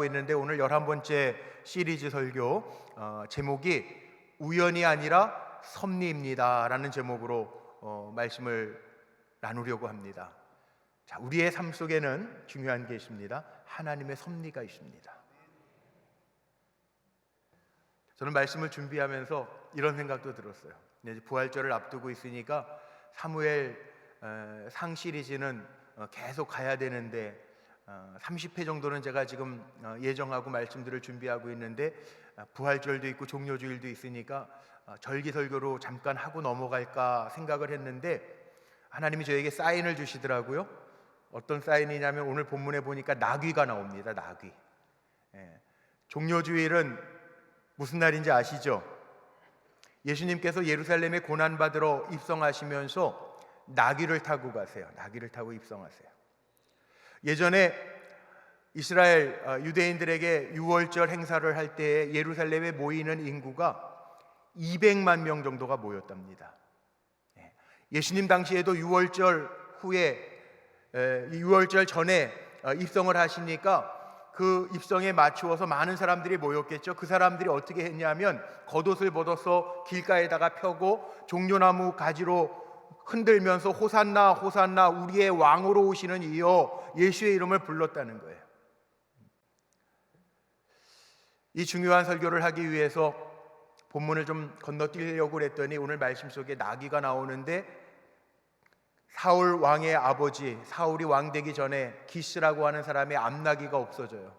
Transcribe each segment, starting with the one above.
준비하고 있는데 오늘 11번째 시리즈 설교 제목이 우연이 아니라 섭리입니다 라는 제목으로 말씀을 나누려고 합니다. 자, 우리의 삶 속에는 중요한 게 있습니다. 하나님의 섭리가 있습니다. 저는 말씀을 준비하면서 이런 생각도 들었어요. 이제 부활절을 앞두고 있으니까 사무엘 상 시리즈는 계속 가야 되는데 30회 정도는 제가 지금 예정하고 말씀들을 준비하고 있는데 부활절도 있고 종료주일도 있으니까 절기설교로 잠깐 하고 넘어갈까 생각을 했는데 하나님이 저에게 사인을 주시더라고요. 어떤 사인이냐면 오늘 본문에 보니까 나귀가 나옵니다. 나귀. 종료주일은 무슨 날인지 아시죠? 예수님께서 예루살렘에 고난받으러 입성하시면서 나귀를 타고 가세요. 나귀를 타고 입성하세요. 예전에 이스라엘 유대인들에게 유월절 행사를 할 때 예루살렘에 모이는 인구가 200만 명 정도가 모였답니다. 예수님 당시에도 유월절 후에 유월절 전에 입성을 하시니까 그 입성에 맞추어서 많은 사람들이 모였겠죠. 그 사람들이 어떻게 했냐면 겉옷을 벗어서 길가에다가 펴고 종려나무 가지로 흔들면서 호산나 호산나 우리의 왕으로 오시는 이여 예수의 이름을 불렀다는 거예요. 이 중요한 설교를 하기 위해서 본문을 좀 건너뛰려고 그랬더니 오늘 말씀 속에 나귀가 나오는데 사울 왕의 아버지, 사울이 왕 되기 전에 기스라고 하는 사람의 암나귀가 없어져요.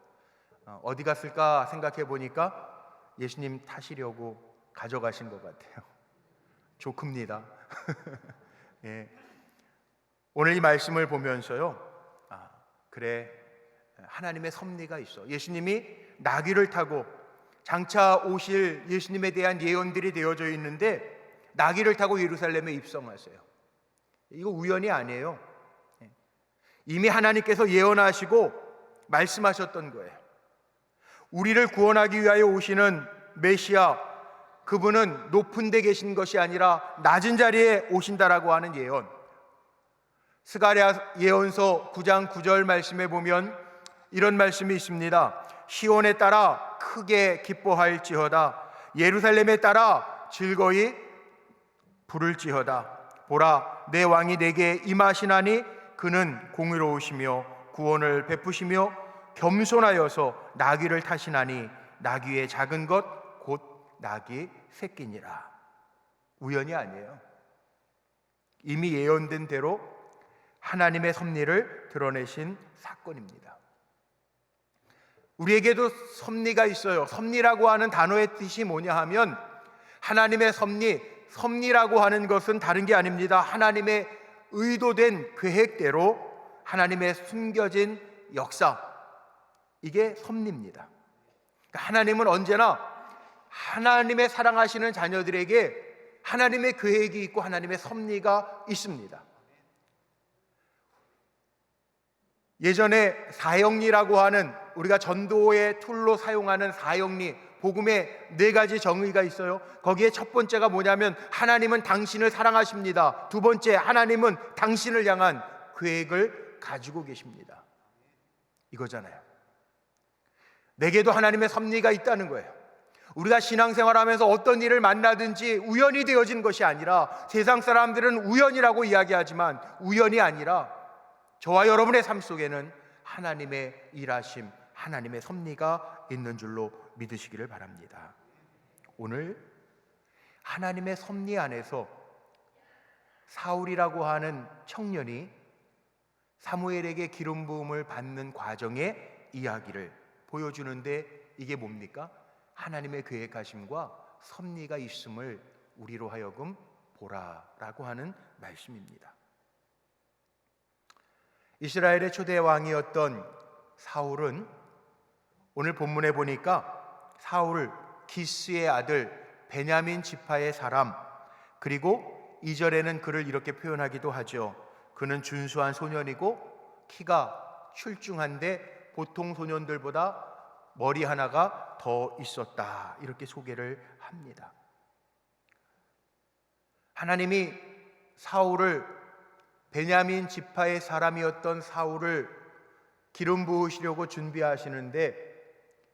어디 갔을까 생각해 보니까 예수님 타시려고 가져가신 것 같아요. 조크입니다. 예. 오늘 이 말씀을 보면서요, 그래, 하나님의 섭리가 있어. 예수님이 나귀를 타고 장차 오실 예수님에 대한 예언들이 되어져 있는데 나귀를 타고 예루살렘에 입성하세요. 이거 우연이 아니에요. 이미 하나님께서 예언하시고 말씀하셨던 거예요. 우리를 구원하기 위하여 오시는 메시아, 그분은 높은 데 계신 것이 아니라 낮은 자리에 오신다라고 하는 예언. 스가랴 예언서 9장 9절 말씀에 보면 이런 말씀이 있습니다. 시온에 따라 크게 기뻐할지어다. 예루살렘에 따라 즐거이 부를지어다. 보라, 내 왕이 내게 임하시나니 그는 공의로우시며 구원을 베푸시며 겸손하여서 나귀를 타시나니 나귀의 작은 것 곧 나귀 새끼니라. 우연이 아니에요. 이미 예언된 대로 하나님의 섭리를 드러내신 사건입니다. 우리에게도 섭리가 있어요. 섭리라고 하는 단어의 뜻이 뭐냐 하면 하나님의 섭리라고 하는 것은 다른 게 아닙니다. 하나님의 의도된 계획대로 하나님의 숨겨진 역사, 이게 섭리입니다. 그러니까 하나님은 언제나 하나님의 사랑하시는 자녀들에게 하나님의 계획이 있고 하나님의 섭리가 있습니다. 예전에 사형리라고 하는 우리가 전도의 툴로 사용하는 사형리, 복음에 4가지 정의가 있어요. 거기에 첫 번째가 뭐냐면 하나님은 당신을 사랑하십니다. 두 번째, 하나님은 당신을 향한 계획을 가지고 계십니다. 이거잖아요. 내게도 하나님의 섭리가 있다는 거예요. 우리가 신앙생활하면서 어떤 일을 만나든지 우연히 되어진 것이 아니라 세상 사람들은 우연이라고 이야기하지만 우연이 아니라 저와 여러분의 삶 속에는 하나님의 일하심, 하나님의 섭리가 있는 줄로 믿으시기를 바랍니다. 오늘 하나님의 섭리 안에서 사울이라고 하는 청년이 사무엘에게 기름 부음을 받는 과정의 이야기를 보여주는데 이게 뭡니까? 하나님의 계획하심과 섭리가 있음을 우리로 하여금 보라라고 하는 말씀입니다. 이스라엘의 초대 왕이었던 사울은 오늘 본문에 보니까 사울, 기스의 아들, 베냐민 지파의 사람, 그리고 2절에는 그를 이렇게 표현하기도 하죠. 그는 준수한 소년이고 키가 출중한데 보통 소년들보다 머리 하나가 더 있었다, 이렇게 소개를 합니다. 하나님이 사울을, 베냐민 지파의 사람이었던 사울을 기름 부으시려고 준비하시는데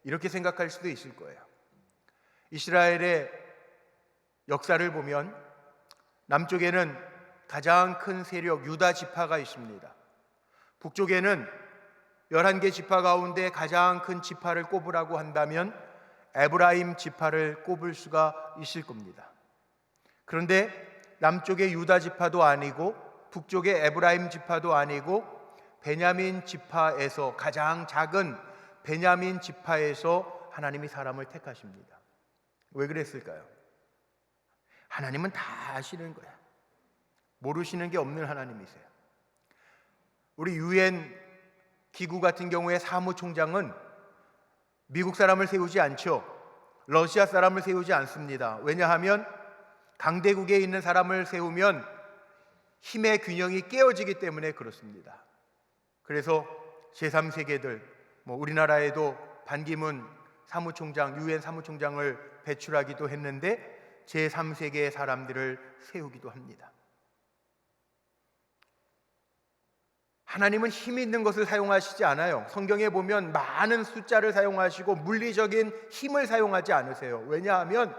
이렇게 생각할 수도 있을 거예요. 이스라엘의 역사를 보면 남쪽에는 가장 큰 세력 유다 지파가 있습니다. 북쪽에는 11개 지파 가운데 가장 큰 지파를 꼽으라고 한다면 에브라임 지파를 꼽을 수가 있을 겁니다. 그런데 남쪽의 유다 지파도 아니고 북쪽의 에브라임 지파도 아니고 베냐민 지파에서, 가장 작은 베냐민 지파에서 하나님이 사람을 택하십니다. 왜 그랬을까요? 하나님은 다 아시는 거야. 모르시는 게 없는 하나님이세요. 우리 UN 기구 같은 경우에 사무총장은 미국 사람을 세우지 않죠. 러시아 사람을 세우지 않습니다. 왜냐하면 강대국에 있는 사람을 세우면 힘의 균형이 깨어지기 때문에 그렇습니다. 그래서 제3세계들, 우리나라에도 반기문 사무총장, UN 사무총장을 배출하기도 했는데 제3세계의 사람들을 세우기도 합니다. 하나님은 힘 있는 것을 사용하시지 않아요. 성경에 보면 많은 숫자를 사용하시고 물리적인 힘을 사용하지 않으세요. 왜냐하면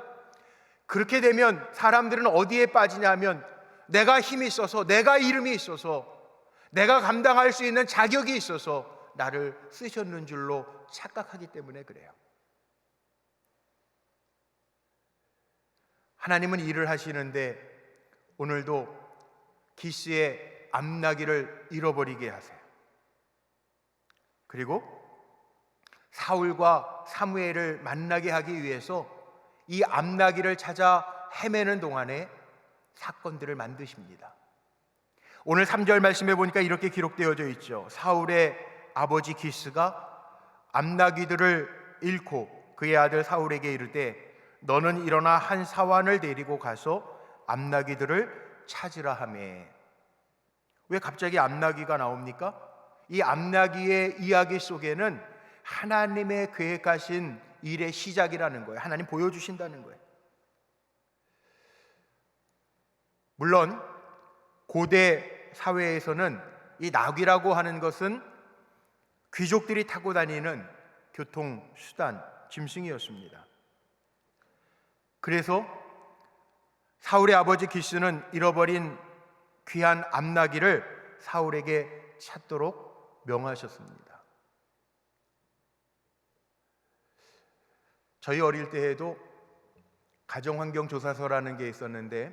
그렇게 되면 사람들은 어디에 빠지냐면 내가 힘이 있어서, 내가 이름이 있어서, 내가 감당할 수 있는 자격이 있어서 나를 쓰셨는 줄로 착각하기 때문에 그래요. 하나님은 일을 하시는데 오늘도 기스의 암나기를 잃어버리게 하세요. 그리고 사울과 사무엘을 만나게 하기 위해서 이 암나기를 찾아 헤매는 동안에 사건들을 만드십니다. 오늘 3절 말씀해 보니까 이렇게 기록되어져 있죠. 사울의 아버지 기스가 암나기들을 잃고 그의 아들 사울에게 이르되 너는 일어나 한 사환을 데리고 가서 암나기들을 찾으라 하매. 왜 갑자기 암나기가 나옵니까? 이 암나기의 이야기 속에는 하나님의 계획하신 일의 시작이라는 거예요. 하나님 보여주신다는 거예요. 물론 고대 사회에서는 이 나귀라고 하는 것은 귀족들이 타고 다니는 교통수단, 짐승이었습니다. 그래서 사울의 아버지 기스는 잃어버린 귀한 암나기를 사울에게 찾도록 명하셨습니다. 저희 어릴 때에도 가정환경조사서라는 게 있었는데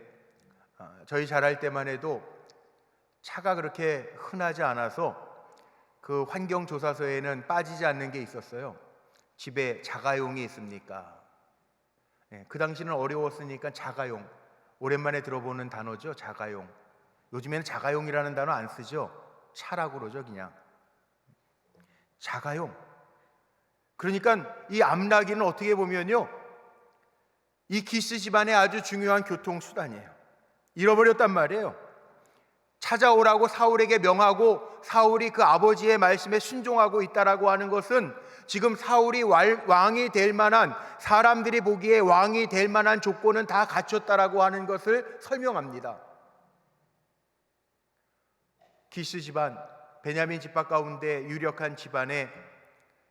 저희 자랄 때만 해도 차가 그렇게 흔하지 않아서 그 환경조사서에는 빠지지 않는 게 있었어요. 집에 자가용이 있습니까? 그 당시는 어려웠으니까 자가용, 오랜만에 들어보는 단어죠. 자가용. 요즘에는 자가용이라는 단어 안 쓰죠. 차라고 그러죠. 그냥 자가용. 그러니까 이 암나기는 어떻게 보면요, 이 기스 집안의 아주 중요한 교통수단이에요. 잃어버렸단 말이에요. 찾아오라고 사울에게 명하고 사울이 그 아버지의 말씀에 순종하고 있다라고 하는 것은 지금 사울이 왕이 될 만한, 사람들이 보기에 왕이 될 만한 조건은 다 갖췄다라고 하는 것을 설명합니다. 기스 집안, 베냐민 지파 가운데 유력한 집안에,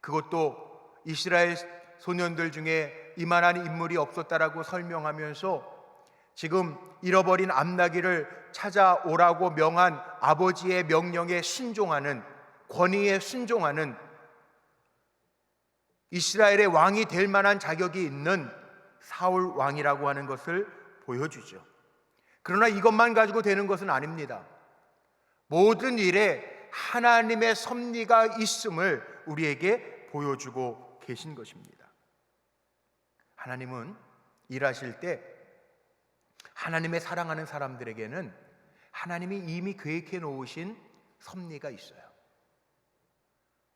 그것도 이스라엘 소년들 중에 이만한 인물이 없었다라고 설명하면서 지금 잃어버린 암나기를 찾아오라고 명한 아버지의 명령에 순종하는, 권위에 순종하는 이스라엘의 왕이 될 만한 자격이 있는 사울 왕이라고 하는 것을 보여주죠. 그러나 이것만 가지고 되는 것은 아닙니다. 모든 일에 하나님의 섭리가 있음을 우리에게 보여주고 계신 것입니다. 하나님은 일하실 때 하나님의 사랑하는 사람들에게는 하나님이 이미 계획해 놓으신 섭리가 있어요.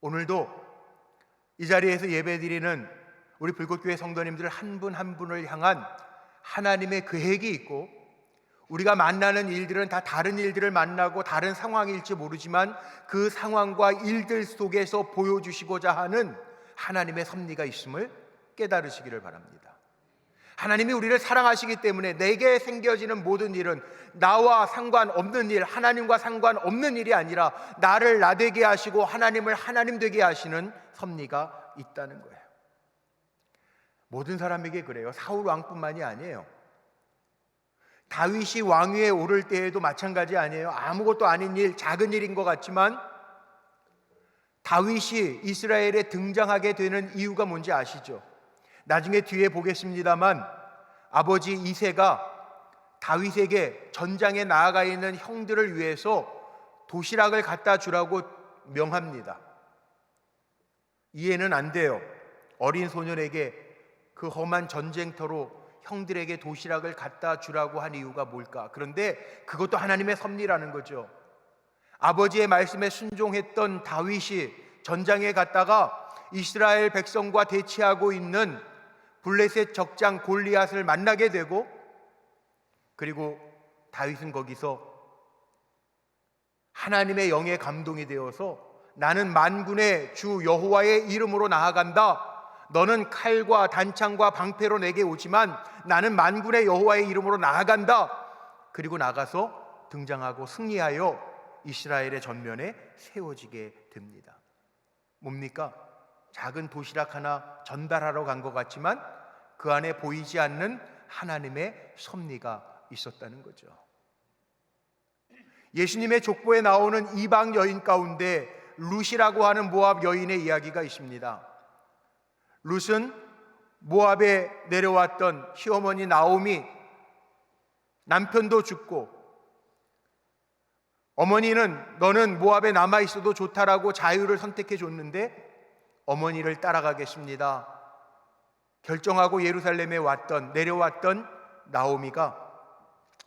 오늘도 이 자리에서 예배드리는 우리 불꽃교회 성도님들 한 분 한 분을 향한 하나님의 계획이 있고, 우리가 만나는 일들은 다 다른 일들을 만나고 다른 상황일지 모르지만 그 상황과 일들 속에서 보여주시고자 하는 하나님의 섭리가 있음을 깨달으시기를 바랍니다. 하나님이 우리를 사랑하시기 때문에 내게 생겨지는 모든 일은 나와 상관없는 일, 하나님과 상관없는 일이 아니라 나를 나되게 하시고 하나님을 하나님 되게 하시는 섭리가 있다는 거예요. 모든 사람에게 그래요. 사울 왕뿐만이 아니에요. 다윗이 왕위에 오를 때에도 마찬가지 아니에요. 아무것도 아닌 일, 작은 일인 것 같지만 다윗이 이스라엘에 등장하게 되는 이유가 뭔지 아시죠? 나중에 뒤에 보겠습니다만 아버지 이새가 다윗에게 전장에 나아가 있는 형들을 위해서 도시락을 갖다 주라고 명합니다. 이해는 안 돼요. 어린 소년에게 그 험한 전쟁터로 형들에게 도시락을 갖다 주라고 한 이유가 뭘까? 그런데 그것도 하나님의 섭리라는 거죠. 아버지의 말씀에 순종했던 다윗이 전장에 갔다가 이스라엘 백성과 대치하고 있는 블레셋 적장 골리앗을 만나게 되고, 그리고 다윗은 거기서 하나님의 영에 감동이 되어서 나는 만군의 주 여호와의 이름으로 나아간다. 너는 칼과 단창과 방패로 내게 오지만 나는 만군의 여호와의 이름으로 나아간다. 그리고 나가서 등장하고 승리하여 이스라엘의 전면에 세워지게 됩니다. 뭡니까? 작은 도시락 하나 전달하러 간 것 같지만 그 안에 보이지 않는 하나님의 섭리가 있었다는 거죠. 예수님의 족보에 나오는 이방 여인 가운데 룻이라고 하는 모압 여인의 이야기가 있습니다. 룻은 모압에 내려왔던 시어머니 나오미, 남편도 죽고 어머니는 너는 모압에 남아있어도 좋다라고 자유를 선택해 줬는데 어머니를 따라가겠습니다 결정하고 예루살렘에 내려왔던 나오미가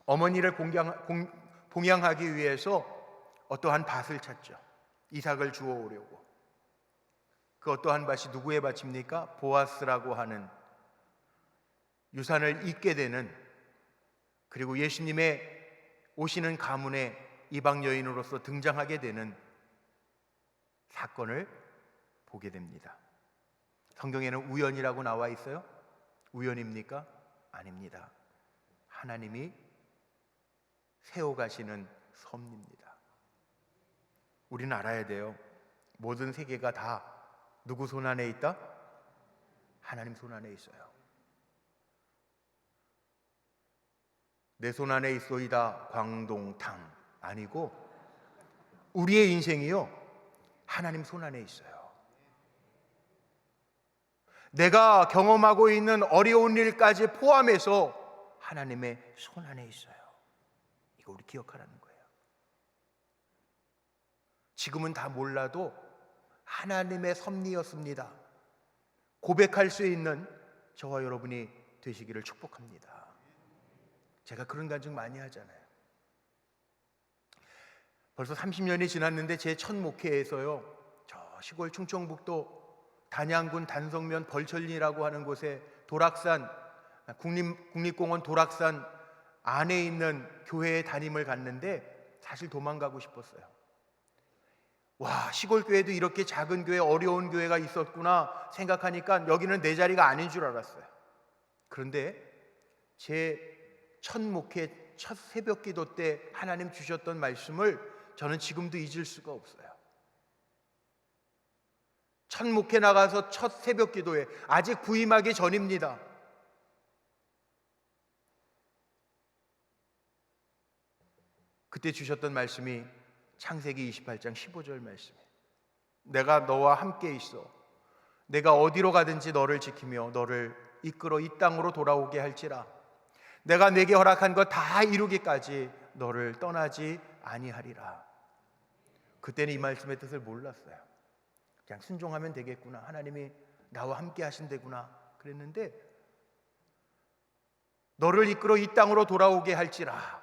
어머니를 봉양하기 위해서 어떠한 밭을 찾죠. 이삭을 주워오려고. 그 어떠한 밭이 누구의 밭입니까? 보아스라고 하는 유산을 잇게 되는, 그리고 예수님의 오시는 가문에 이방 여인으로서 등장하게 되는 사건을 보게 됩니다. 성경에는 우연이라고 나와 있어요? 우연입니까? 아닙니다. 하나님이 세워가시는 섭리입니다. 우리는 알아야 돼요. 모든 세계가 다 누구 손 안에 있다? 하나님 손 안에 있어요. 내 손 안에 있소이다 광동탕 아니고 우리의 인생이요 하나님 손 안에 있어요. 내가 경험하고 있는 어려운 일까지 포함해서 하나님의 손 안에 있어요. 이거 우리 기억하라는 거예요. 지금은 다 몰라도 하나님의 섭리였습니다. 고백할 수 있는 저와 여러분이 되시기를 축복합니다. 제가 그런 간증 많이 하잖아요. 벌써 30년이 지났는데 제 첫 목회에서요, 저 시골 충청북도 단양군 단성면 벌천리라고 하는 곳에 국립공원 도락산 안에 있는 교회에 담임을 갔는데 사실 도망가고 싶었어요. 와, 시골 교회도 이렇게 작은 교회, 어려운 교회가 있었구나 생각하니까 여기는 내 자리가 아닌 줄 알았어요. 그런데 제 첫 목회, 첫 새벽 기도 때 하나님 주셨던 말씀을 저는 지금도 잊을 수가 없어요. 첫 목회 나가서 첫 새벽 기도에 아직 부임하기 전입니다. 그때 주셨던 말씀이 창세기 28장 15절 말씀이에요. 내가 너와 함께 있어. 내가 어디로 가든지 너를 지키며 너를 이끌어 이 땅으로 돌아오게 할지라. 내가 내게 허락한 것 다 이루기까지 너를 떠나지 아니하리라. 그때는 이 말씀의 뜻을 몰랐어요. 그냥 순종하면 되겠구나, 하나님이 나와 함께 하신대구나 그랬는데, 너를 이끌어 이 땅으로 돌아오게 할지라.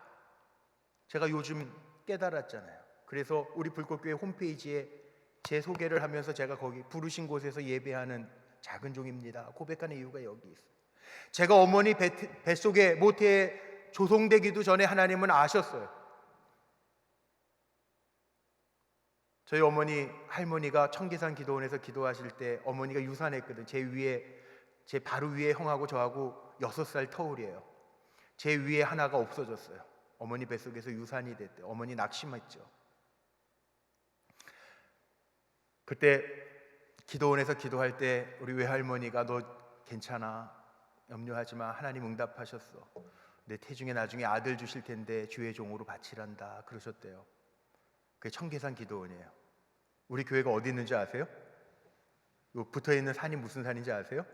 제가 요즘 깨달았잖아요. 그래서 우리 불꽃교회 홈페이지에 제 소개를 하면서 제가 거기 부르신 곳에서 예배하는 작은 종입니다 고백하는 이유가 여기 있어요. 제가 어머니 뱃속에 모태에 조성되기도 전에 하나님은 아셨어요. 저희 어머니 할머니가 청계산 기도원에서 기도하실 때 어머니가 유산했거든. 제 바로 위에 형하고 저하고 6살 터울이에요. 제 위에 하나가 없어졌어요. 어머니 뱃속에서 유산이 됐대. 어머니 낙심했죠. 그때 기도원에서 기도할 때 우리 외할머니가 너 괜찮아, 염려하지 마, 하나님 응답하셨어. 내 태중에 나중에 아들 주실 텐데 주의 종으로 바치란다 그러셨대요. 그게 청계산 기도원이에요. 우리 교회가 어디 있는지 아세요? 요 붙어있는 산이 무슨 산인지 아세요?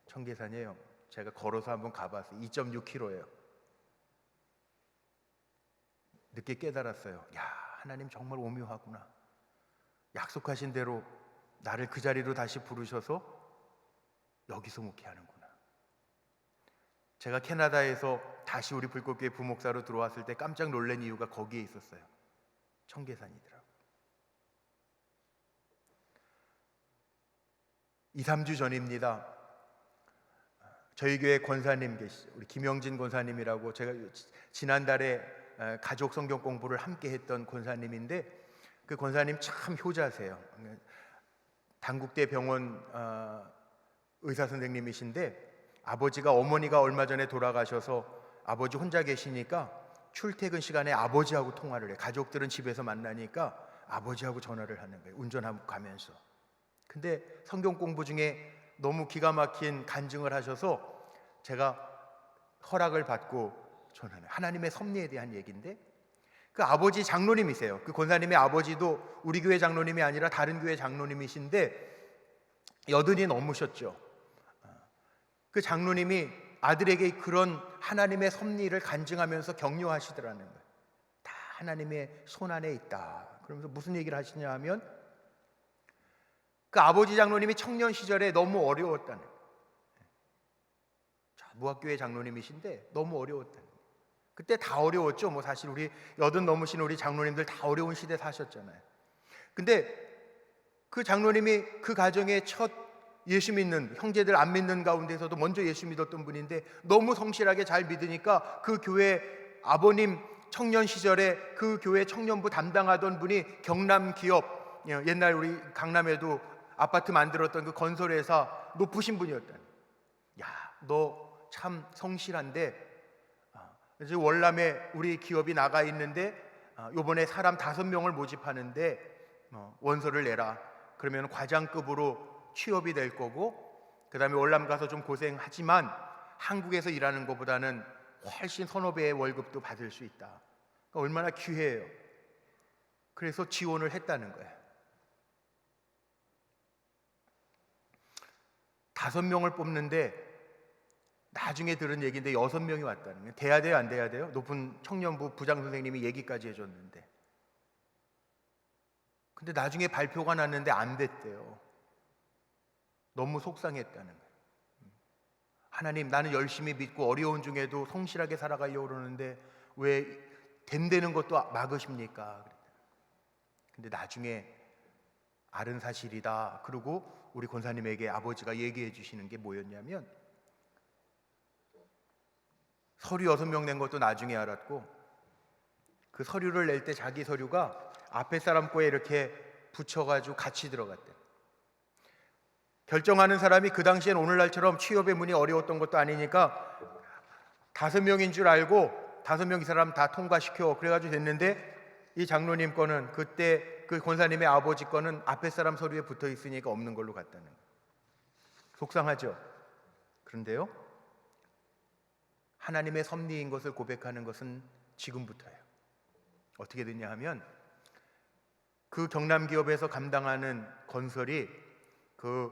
청계산이에요. 제가 걸어서 한번 가봤어요. 2.6km예요. 늦게 깨달았어요. 야, 하나님 정말 오묘하구나. 약속하신 대로 나를 그 자리로 다시 부르셔서 여기서 목회하는구나. 제가 캐나다에서 다시 우리 불꽃교회 부목사로 들어왔을 때 깜짝 놀란 이유가 거기에 있었어요. 청계산이더라고요. 2, 3주 전입니다. 저희 교회 권사님 계시죠. 우리 김영진 권사님이라고, 제가 지난달에 가족 성경 공부를 함께 했던 권사님인데, 그 권사님 참 효자세요. 단국대 병원 의사 선생님이신데, 아버지가, 어머니가 얼마 전에 돌아가셔서 아버지 혼자 계시니까 출퇴근 시간에 아버지하고 통화를 해요. 가족들은 집에서 만나니까 아버지하고 전화를 하는 거예요. 운전하고 가면서. 근데 성경 공부 중에 너무 기가 막힌 간증을 하셔서 제가 허락을 받고 전하는, 하나님의 섭리에 대한 얘기인데, 그 아버지 장로님이세요. 그 권사님의 아버지도 우리 교회 장로님이 아니라 다른 교회 장로님이신데 80이 넘으셨죠. 그 장로님이 아들에게 그런 하나님의 섭리를 간증하면서 격려하시더라는 거예요. 다 하나님의 손 안에 있다. 그러면서 무슨 얘기를 하시냐 하면, 그 아버지 장로님이 청년 시절에 너무 어려웠다는 거예요. 무학교회 장로님이신데 너무 어려웠다는 거예요. 그때 다 어려웠죠. 뭐 사실 우리 80 넘으신 우리 장로님들 다 어려운 시대 사셨잖아요. 근데 그 장로님이 그 가정의 첫 예수 믿는, 형제들 안 믿는 가운데서도 먼저 예수 믿었던 분인데 너무 성실하게 잘 믿으니까 그 교회 아버님 청년 시절에 그 교회 청년부 담당하던 분이 경남 기업, 옛날 우리 강남에도 아파트 만들었던 그 건설회사 높으신 분이었다. 야, 너 참 성실한데, 이제 월남에 우리 기업이 나가 있는데 요번에 사람 5명을 모집하는데 원서를 내라. 그러면 과장급으로 취업이 될 거고, 그 다음에 월남 가서 좀 고생하지만 한국에서 일하는 것보다는 훨씬 서너 배의 월급도 받을 수 있다. 그러니까 얼마나 귀해요. 그래서 지원을 했다는 거예요. 5명을 뽑는데 나중에 들은 얘기인데 6명이 왔다는 거예요. 돼야 돼요, 안 돼야 돼요? 높은 청년부 부장 선생님이 얘기까지 해줬는데, 근데 나중에 발표가 났는데 안 됐대요. 너무 속상했다는 거예요. 하나님, 나는 열심히 믿고 어려운 중에도 성실하게 살아가려고 그러는데 왜 된다는 것도 막으십니까? 근데 나중에 알은 사실이다. 그리고 우리 권사님에게 아버지가 얘기해 주시는 게 뭐였냐면, 서류 6명 낸 것도 나중에 알았고, 그 서류를 낼 때 자기 서류가 앞에 사람 거에 이렇게 붙여가지고 같이 들어갔대. 결정하는 사람이 그 당시엔 오늘날처럼 취업의 문이 어려웠던 것도 아니니까 5명인 줄 알고 5명 이 사람 다 통과시켜 그래가지고 됐는데, 이 장로님 거는, 그때 그 권사님의 아버지 거는 앞에 사람 서류에 붙어 있으니까 없는 걸로 갔다는 거예요. 속상하죠? 그런데요, 하나님의 섭리인 것을 고백하는 것은 지금부터예요. 어떻게 됐냐 하면, 그 경남 기업에서 감당하는 건설이 그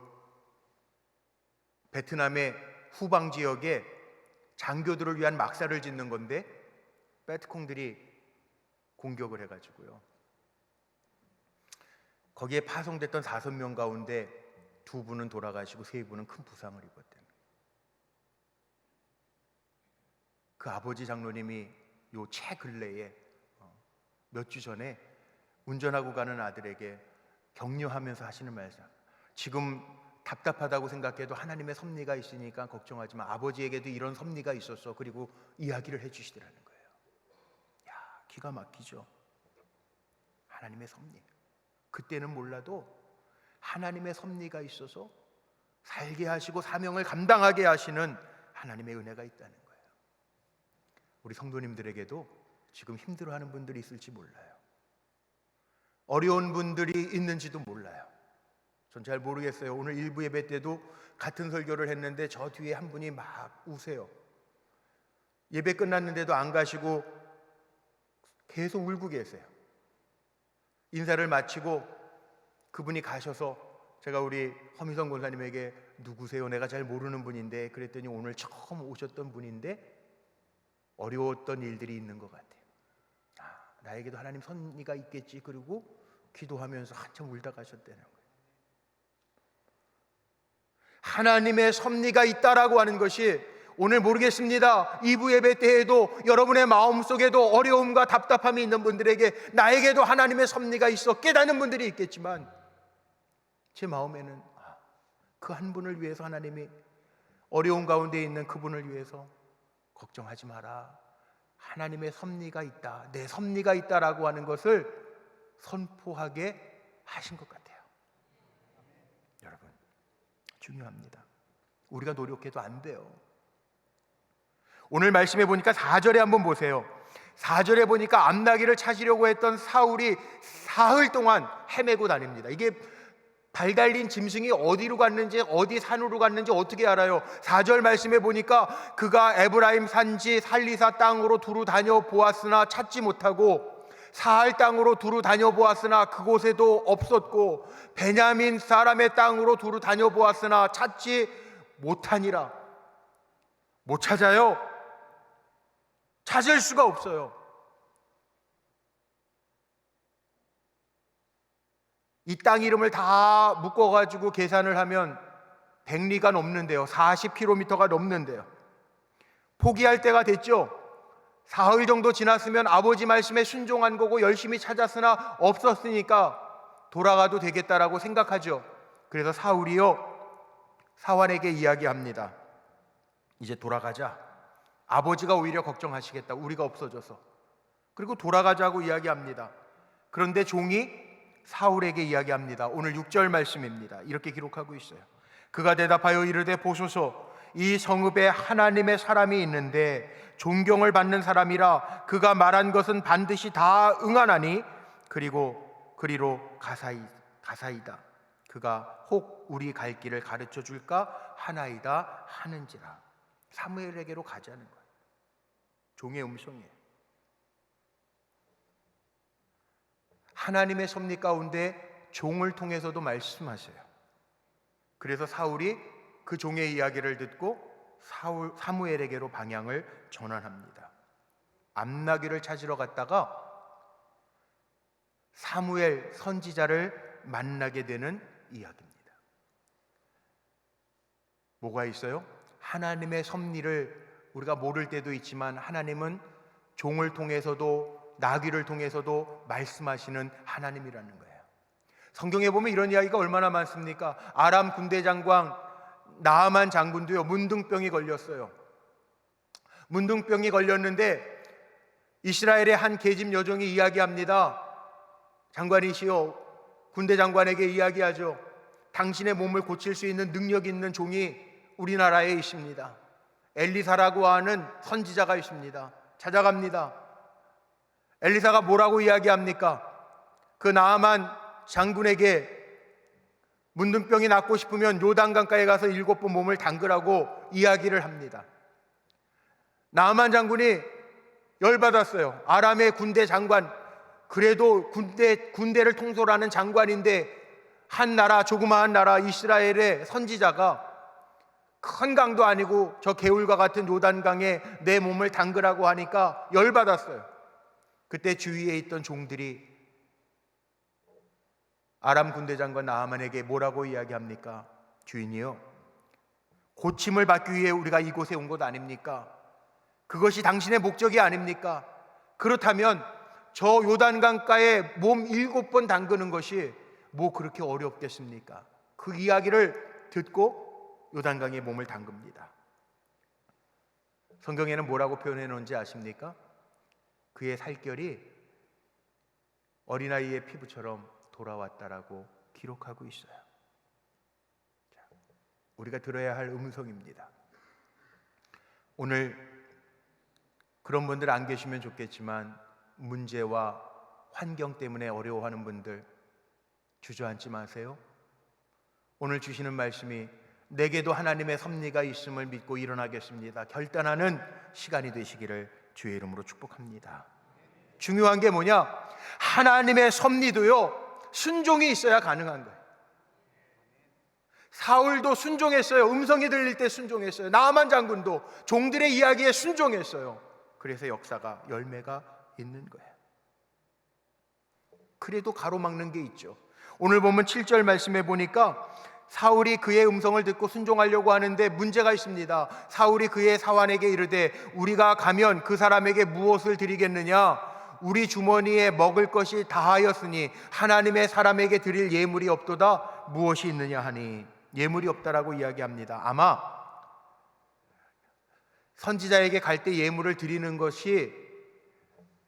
베트남의 후방 지역에 장교들을 위한 막사를 짓는 건데, 베트콩들이 공격을 해가지고요, 거기에 파송됐던 5명 가운데 2분은 돌아가시고 3분은 큰 부상을 입었대요. 그 아버지 장로님이 요 채 근래에 몇 주 전에 운전하고 가는 아들에게 격려하면서 하시는 말씀, 지금 답답하다고 생각해도 하나님의 섭리가 있으니까 걱정하지 마. 아버지에게도 이런 섭리가 있었어. 그리고 이야기를 해주시더라는 거예요. 야, 기가 막히죠. 하나님의 섭리. 그때는 몰라도 하나님의 섭리가 있어서 살게 하시고 사명을 감당하게 하시는 하나님의 은혜가 있다는 거예요. 우리 성도님들에게도 지금 힘들어하는 분들이 있을지 몰라요. 어려운 분들이 있는지도 몰라요. 전 잘 모르겠어요. 오늘 일부 예배 때도 같은 설교를 했는데 저 뒤에 한 분이 막 우세요. 예배 끝났는데도 안 가시고 계속 울고 계세요. 인사를 마치고 그분이 가셔서 제가 우리 허미성 권사님에게 누구세요? 내가 잘 모르는 분인데, 그랬더니 오늘 처음 오셨던 분인데 어려웠던 일들이 있는 것 같아요. 나에게도 하나님 섭리가 있겠지. 그리고 기도하면서 한참 울다 가셨다는 거예요. 하나님의 섭리가 있다라고 하는 것이, 오늘 모르겠습니다, 2부 예배 때에도 여러분의 마음속에도 어려움과 답답함이 있는 분들에게 나에게도 하나님의 섭리가 있어 깨닫는 분들이 있겠지만, 제 마음에는 그 한 분을 위해서, 하나님이 어려운 가운데 있는 그분을 위해서 걱정하지 마라, 하나님의 섭리가 있다, 내 섭리가 있다라고 하는 것을 선포하게 하신 것 같아요. 여러분, 중요합니다. 우리가 노력해도 안 돼요. 오늘 말씀해 보니까 4절에 한번 보세요. 4절에 보니까 암나귀를 찾으려고 했던 사울이 사흘 동안 헤매고 다닙니다. 이게 발 달린 짐승이 어디로 갔는지, 어디 산으로 갔는지 어떻게 알아요? 4절 말씀해 보니까 그가 에브라임 산지 살리사 땅으로 두루 다녀 보았으나 찾지 못하고, 사할 땅으로 두루 다녀 보았으나 그곳에도 없었고, 베냐민 사람의 땅으로 두루 다녀 보았으나 찾지 못하니라. 못 찾아요. 찾을 수가 없어요. 이 땅 이름을 다 묶어가지고 계산을 하면 100리가 넘는데요, 40km가 넘는데요. 포기할 때가 됐죠. 사흘 정도 지났으면 아버지 말씀에 순종한 거고 열심히 찾았으나 없었으니까 돌아가도 되겠다라고 생각하죠. 그래서 사울이요, 사환에게 이야기합니다. 이제 돌아가자. 아버지가 오히려 걱정하시겠다, 우리가 없어져서. 그리고 돌아가자고 이야기합니다. 그런데 종이 사울에게 이야기합니다. 오늘 6절 말씀입니다. 이렇게 기록하고 있어요. 그가 대답하여 이르되, 보소서, 이 성읍에 하나님의 사람이 있는데 존경을 받는 사람이라 그가 말한 것은 반드시 다 응하나니 그리고 그리로 가사이다. 그가 혹 우리 갈 길을 가르쳐 줄까 하나이다 하는지라. 사무엘에게로 가자는 거예요. 종의 음성이에요. 하나님의 섭리 가운데 종을 통해서도 말씀하세요. 그래서 사울이 그 종의 이야기를 듣고 사무엘에게로 방향을 전환합니다. 암나귀를 찾으러 갔다가 사무엘 선지자를 만나게 되는 이야기입니다. 뭐가 있어요? 하나님의 섭리를 우리가 모를 때도 있지만 하나님은 종을 통해서도 나귀를 통해서도 말씀하시는 하나님이라는 거예요. 성경에 보면 이런 이야기가 얼마나 많습니까? 아람 군대 장관 나아만 장군도요, 문둥병이 걸렸어요. 문둥병이 걸렸는데 이스라엘의 한 계집 여종이 이야기합니다. 장관이시여, 군대 장관에게 이야기하죠. 당신의 몸을 고칠 수 있는 능력 있는 종이 우리나라에 있습니다. 엘리사라고 하는 선지자가 있습니다. 찾아갑니다. 엘리사가 뭐라고 이야기합니까? 그 나아만 장군에게 문둥병이 낫고 싶으면 요단강가에 가서 7번 몸을 담그라고 이야기를 합니다. 나아만 장군이 열받았어요. 아람의 군대 장관, 그래도 군대를 통솔하는 장관인데 한 나라, 조그마한 나라 이스라엘의 선지자가 큰 강도 아니고 저 개울과 같은 요단강에 내 몸을 담그라고 하니까 열받았어요. 그때 주위에 있던 종들이 아람 군대 장관 나아만에게 뭐라고 이야기합니까? 주인이요, 고침을 받기 위해 우리가 이곳에 온 것 아닙니까? 그것이 당신의 목적이 아닙니까? 그렇다면 저 요단강가에 몸 7번 담그는 것이 뭐 그렇게 어렵겠습니까? 그 이야기를 듣고 요단강에 몸을 담급니다. 성경에는 뭐라고 표현해 놓은지 아십니까? 그의 살결이 어린아이의 피부처럼 돌아왔다라고 기록하고 있어요. 자, 우리가 들어야 할 음성입니다. 오늘 그런 분들 안 계시면 좋겠지만 문제와 환경 때문에 어려워하는 분들 주저앉지 마세요. 오늘 주시는 말씀이 내게도 하나님의 섭리가 있음을 믿고 일어나겠습니다, 결단하는 시간이 되시기를 주의 이름으로 축복합니다. 중요한 게 뭐냐? 하나님의 섭리도요, 순종이 있어야 가능한 거예요. 사울도 순종했어요. 음성이 들릴 때 순종했어요. 나아만 장군도 종들의 이야기에 순종했어요. 그래서 역사가 열매가 있는 거예요. 그래도 가로막는 게 있죠. 오늘 보면 7절 말씀에 보니까 사울이 그의 음성을 듣고 순종하려고 하는데 문제가 있습니다. 사울이 그의 사환에게 이르되 우리가 가면 그 사람에게 무엇을 드리겠느냐? 우리 주머니에 먹을 것이 다하였으니 하나님의 사람에게 드릴 예물이 없도다. 무엇이 있느냐 하니 예물이 없다라고 이야기합니다. 아마 선지자에게 갈 때 예물을 드리는 것이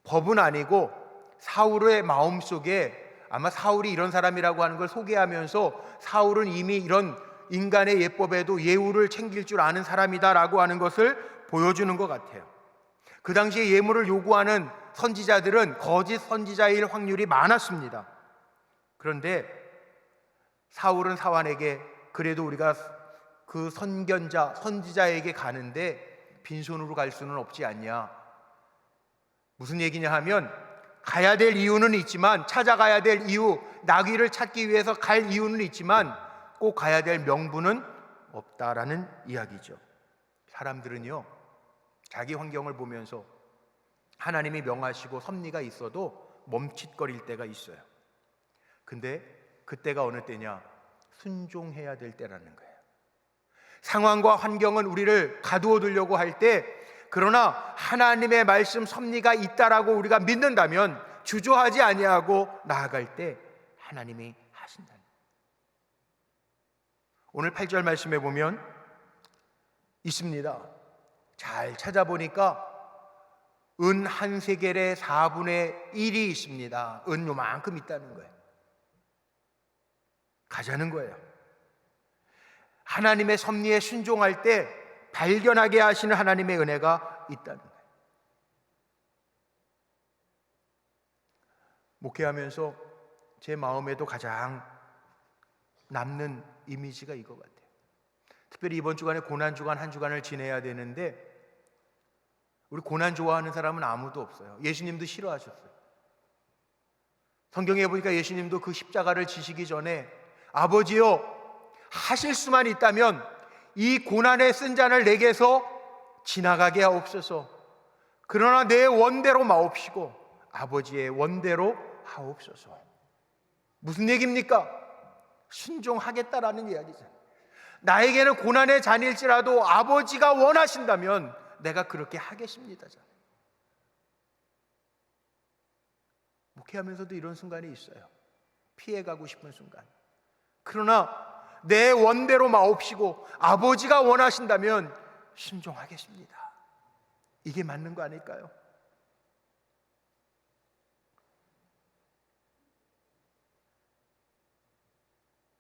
법은 아니고 사울의 마음속에 아마 사울이 이런 사람이라고 하는 걸 소개하면서 사울은 이미 이런 인간의 예법에도 예우를 챙길 줄 아는 사람이다라고 하는 것을 보여주는 것 같아요. 그 당시에 예물을 요구하는 선지자들은 거짓 선지자일 확률이 많았습니다. 그런데 사울은 사환에게 그래도 우리가 그 선견자, 선지자에게 가는데 빈손으로 갈 수는 없지 않냐. 무슨 얘기냐 하면 가야 될 이유는 있지만, 찾아가야 될 이유, 나귀를 찾기 위해서 갈 이유는 있지만 꼭 가야 될 명분은 없다라는 이야기죠. 사람들은요, 자기 환경을 보면서 하나님이 명하시고 섭리가 있어도 멈칫거릴 때가 있어요. 근데 그때가 어느 때냐? 순종해야 될 때라는 거예요. 상황과 환경은 우리를 가두어 두려고 할 때, 그러나 하나님의 말씀 섭리가 있다라고 우리가 믿는다면 주저하지 아니하고 나아갈 때 하나님이 하신다. 오늘 8절 말씀에 보면 있습니다. 잘 찾아보니까 은 한 세겔의 4분의 1이 있습니다. 은 요만큼 있다는 거예요. 가자는 거예요. 하나님의 섭리에 순종할 때 발견하게 하시는 하나님의 은혜가 있다는 거예요. 목회하면서 제 마음에도 가장 남는 이미지가 이거 같아요. 특별히 이번 주간에 고난주간 한 주간을 지내야 되는데, 우리 고난 좋아하는 사람은 아무도 없어요. 예수님도 싫어하셨어요. 성경에 보니까 예수님도 그 십자가를 지시기 전에 아버지요, 하실 수만 있다면 이 고난의 쓴 잔을 내게서 지나가게 하옵소서. 그러나 내 원대로 마옵시고 아버지의 원대로 하옵소서. 무슨 얘기입니까? 순종하겠다라는 이야기잖아요. 나에게는 고난의 잔일지라도 아버지가 원하신다면 내가 그렇게 하겠습니다. 목회하면서도 이런 순간이 있어요. 피해가고 싶은 순간. 그러나 내 원대로 마옵시고 아버지가 원하신다면 순종하겠습니다. 이게 맞는 거 아닐까요?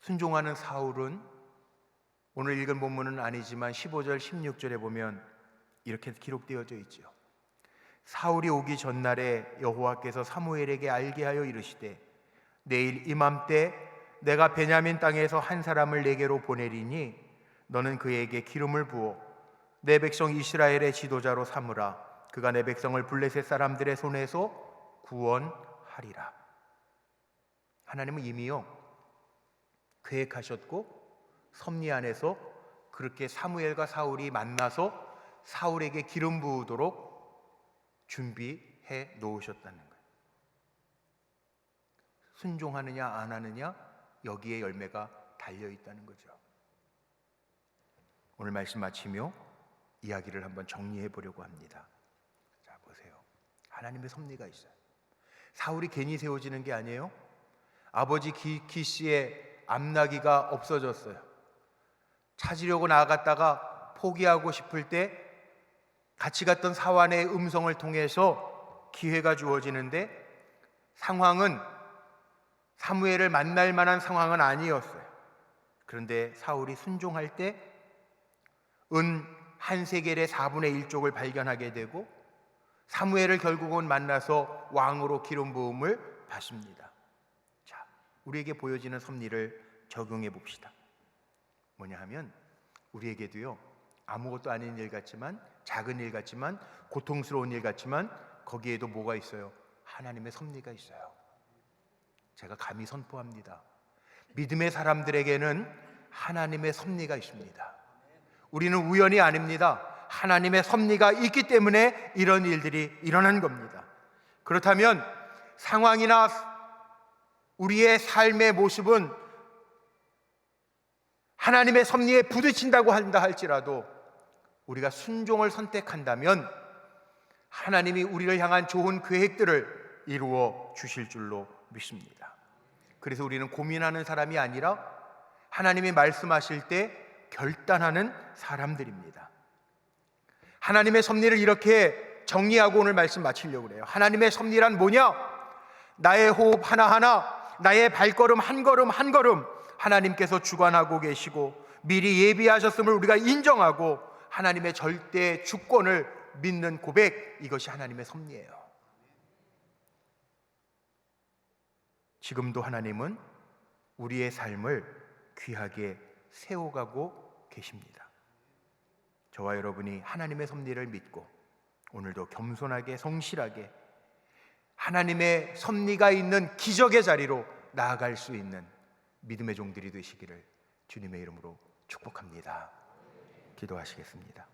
순종하는 사울은 오늘 읽은 본문은 아니지만 15절 16절에 보면 이렇게 기록되어져 있죠. 사울이 오기 전날에 여호와께서 사무엘에게 알게 하여 이르시되 내일 이맘때 내가 베냐민 땅에서 한 사람을 내게로 보내리니 너는 그에게 기름을 부어 내 백성 이스라엘의 지도자로 삼으라. 그가 내 백성을 블레셋 사람들의 손에서 구원하리라. 하나님은 이미요 계획하셨고 섭리 안에서 그렇게 사무엘과 사울이 만나서 사울에게 기름 부으도록 준비해 놓으셨다는 거예요. 순종하느냐 안 하느냐, 여기에 열매가 달려있다는 거죠. 오늘 말씀 마치며 이야기를 한번 정리해 보려고 합니다. 자, 보세요. 하나님의 섭리가 있어요. 사울이 괜히 세워지는 게 아니에요. 아버지 기시의 암나귀가 없어졌어요. 찾으려고 나아갔다가 포기하고 싶을 때 같이 갔던 사환의 음성을 통해서 기회가 주어지는데, 상황은 사무엘을 만날 만한 상황은 아니었어요. 그런데 사울이 순종할 때 은 한 세겔의 4분의 1쪽을 발견하게 되고 사무엘을 결국은 만나서 왕으로 기름 부음을 받습니다. 자, 우리에게 보여지는 섭리를 적용해 봅시다. 뭐냐 하면 우리에게도요, 아무것도 아닌 일 같지만, 작은 일 같지만, 고통스러운 일 같지만 거기에도 뭐가 있어요? 하나님의 섭리가 있어요. 제가 감히 선포합니다. 믿음의 사람들에게는 하나님의 섭리가 있습니다. 우리는 우연이 아닙니다. 하나님의 섭리가 있기 때문에 이런 일들이 일어난 겁니다. 그렇다면 상황이나 우리의 삶의 모습은 하나님의 섭리에 부딪힌다고 한다 할지라도 우리가 순종을 선택한다면 하나님이 우리를 향한 좋은 계획들을 이루어 주실 줄로 믿습니다. 그래서 우리는 고민하는 사람이 아니라 하나님이 말씀하실 때 결단하는 사람들입니다. 하나님의 섭리를 이렇게 정리하고 오늘 말씀 마치려고 그래요. 하나님의 섭리란 뭐냐? 나의 호흡 하나하나, 나의 발걸음 한 걸음 한 걸음 하나님께서 주관하고 계시고 미리 예비하셨음을 우리가 인정하고 하나님의 절대 주권을 믿는 고백, 이것이 하나님의 섭리예요. 지금도 하나님은 우리의 삶을 귀하게 세워가고 계십니다. 저와 여러분이 하나님의 섭리를 믿고 오늘도 겸손하게 성실하게 하나님의 섭리가 있는 기적의 자리로 나아갈 수 있는 믿음의 종들이 되시기를 주님의 이름으로 축복합니다. 기도하시겠습니다.